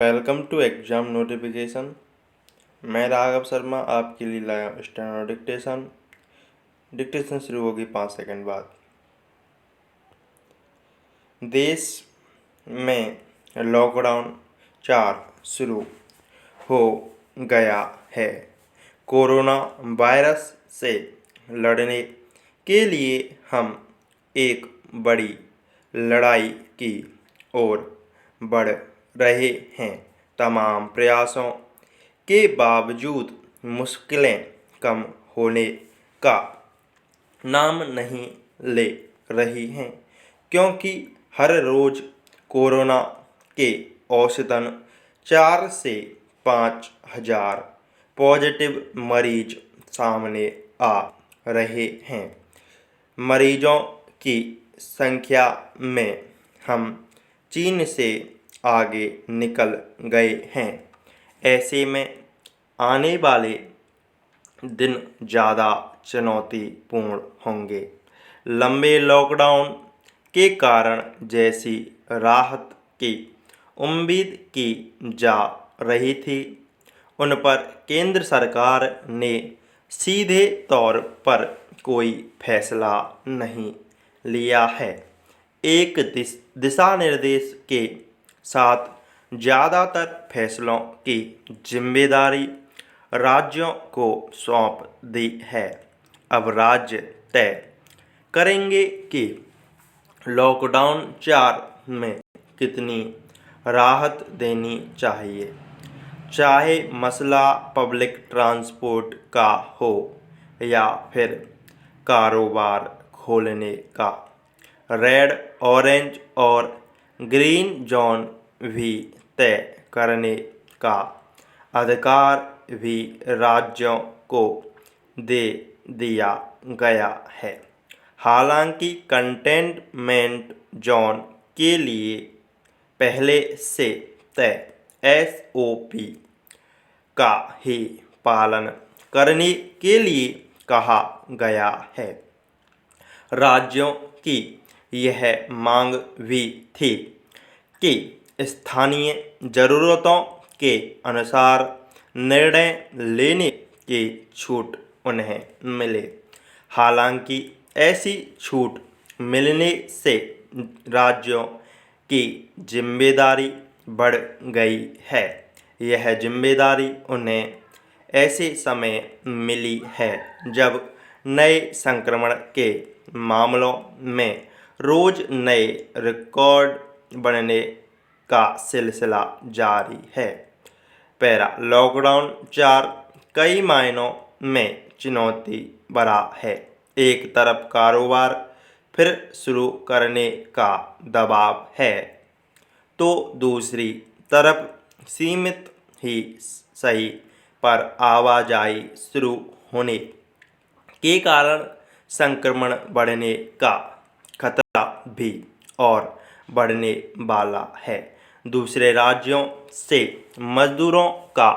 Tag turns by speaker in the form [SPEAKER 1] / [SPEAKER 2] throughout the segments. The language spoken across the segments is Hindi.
[SPEAKER 1] Welcome to exam notification. मैं राघव शर्मा आपके लिए लाया हूँ स्टेनो डिक्टेशन। डिक्टेशन शुरू होगी 5 सेकंड बाद। देश में लॉकडाउन 4 शुरू हो गया है। कोरोना वायरस से लड़ने के लिए हम एक बड़ी लड़ाई की ओर बढ़ रहे हैं। तमाम प्रयासों के बावजूद मुश्किलें कम होने का नाम नहीं ले रही हैं, क्योंकि हर रोज कोरोना के औसतन 4 से 5 हजार पॉजिटिव मरीज सामने आ रहे हैं। मरीजों की संख्या में हम चीन से आगे निकल गए हैं। ऐसे में आने वाले दिन ज़्यादा चुनौतीपूर्ण होंगे। लंबे लॉकडाउन के कारण जैसी राहत की उम्मीद की जा रही थी, उन पर केंद्र सरकार ने सीधे तौर पर कोई फैसला नहीं लिया है। एक दिशा निर्देश के साथ ज़्यादातर फैसलों की जिम्मेदारी राज्यों को सौंप दी है। अब राज्य तय करेंगे कि लॉकडाउन 4 में कितनी राहत देनी चाहिए, चाहे मसला पब्लिक ट्रांसपोर्ट का हो या फिर कारोबार खोलने का। रेड, ऑरेंज और ग्रीन जोन भी तय करने का अधिकार भी राज्यों को दे दिया गया है। हालांकि कंटेनमेंट जोन के लिए पहले से तय SOP का ही पालन करने के लिए कहा गया है। राज्यों की यह मांग भी थी कि स्थानीय ज़रूरतों के अनुसार निर्णय लेने की छूट उन्हें मिले। हालांकि ऐसी छूट मिलने से राज्यों की जिम्मेदारी बढ़ गई है। यह जिम्मेदारी उन्हें ऐसे समय मिली है जब नए संक्रमण के मामलों में रोज नए रिकॉर्ड बनने का सिलसिला जारी है। लॉकडाउन 4 कई मायनों में चुनौती भरा है। एक तरफ कारोबार फिर शुरू करने का दबाव है, तो दूसरी तरफ सीमित ही सही पर आवाजाही शुरू होने के कारण संक्रमण बढ़ने का खतरा भी और बढ़ने वाला है। दूसरे राज्यों से मजदूरों का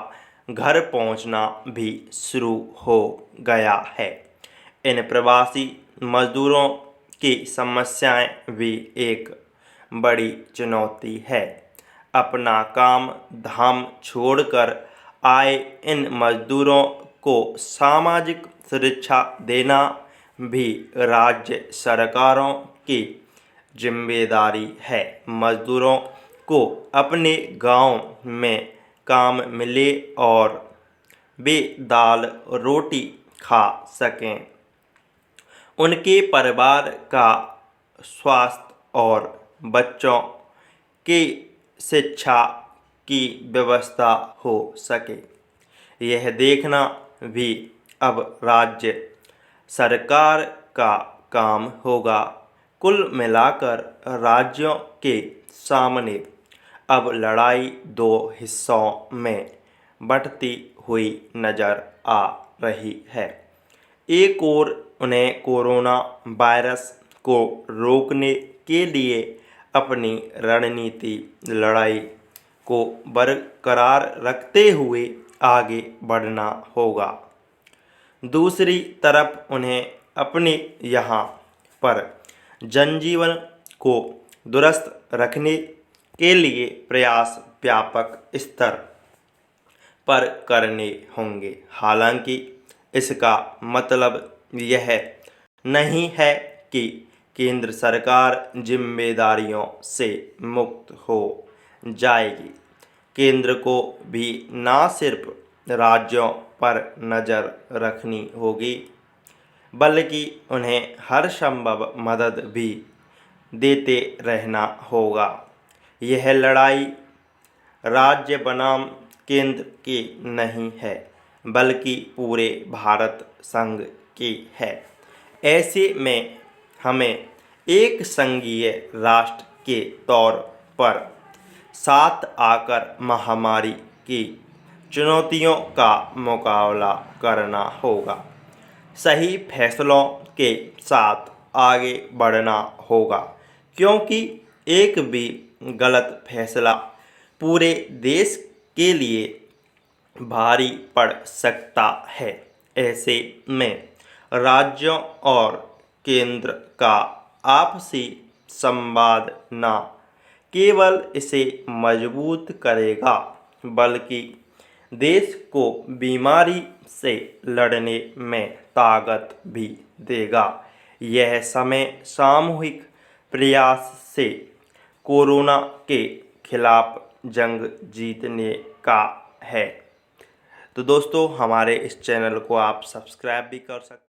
[SPEAKER 1] घर पहुंचना भी शुरू हो गया है। इन प्रवासी मजदूरों की समस्याएं भी एक बड़ी चुनौती है। अपना काम धाम छोड़कर आए इन मजदूरों को सामाजिक सुरक्षा देना भी राज्य सरकारों की जिम्मेदारी है। मजदूरों को अपने गांव में काम मिले और वे दाल रोटी खा सकें। उनके परिवार का स्वास्थ्य और बच्चों की शिक्षा की व्यवस्था हो सके, यह देखना भी अब राज्य सरकार का काम होगा। कुल मिलाकर राज्यों के सामने अब लड़ाई 2 हिस्सों में बढ़ती हुई नज़र आ रही है। एक ओर उन्हें कोरोना वायरस को रोकने के लिए अपनी रणनीति लड़ाई को बरकरार रखते हुए आगे बढ़ना होगा। दूसरी तरफ उन्हें अपने यहाँ पर जनजीवन को दुरुस्त रखने के लिए प्रयास व्यापक स्तर पर करने होंगे। हालांकि इसका मतलब यह नहीं है कि केंद्र सरकार जिम्मेदारियों से मुक्त हो जाएगी। केंद्र को भी न सिर्फ राज्यों पर नज़र रखनी होगी, बल्कि उन्हें हर संभव मदद भी देते रहना होगा। यह लड़ाई राज्य बनाम केंद्र की नहीं है, बल्कि पूरे भारत संघ की है। ऐसे में हमें एक संघीय राष्ट्र के तौर पर साथ आकर महामारी की चुनौतियों का मुकाबला करना होगा। सही फैसलों के साथ आगे बढ़ना होगा, क्योंकि एक भी गलत फैसला पूरे देश के लिए भारी पड़ सकता है। ऐसे में राज्यों और केंद्र का आपसी संवाद न केवल इसे मजबूत करेगा, बल्कि देश को बीमारी से लड़ने में ताकत भी देगा। यह समय सामूहिक प्रयास से कोरोना के खिलाफ जंग जीतने का है। तो दोस्तों, हमारे इस चैनल को आप सब्सक्राइब भी कर सकते हैं।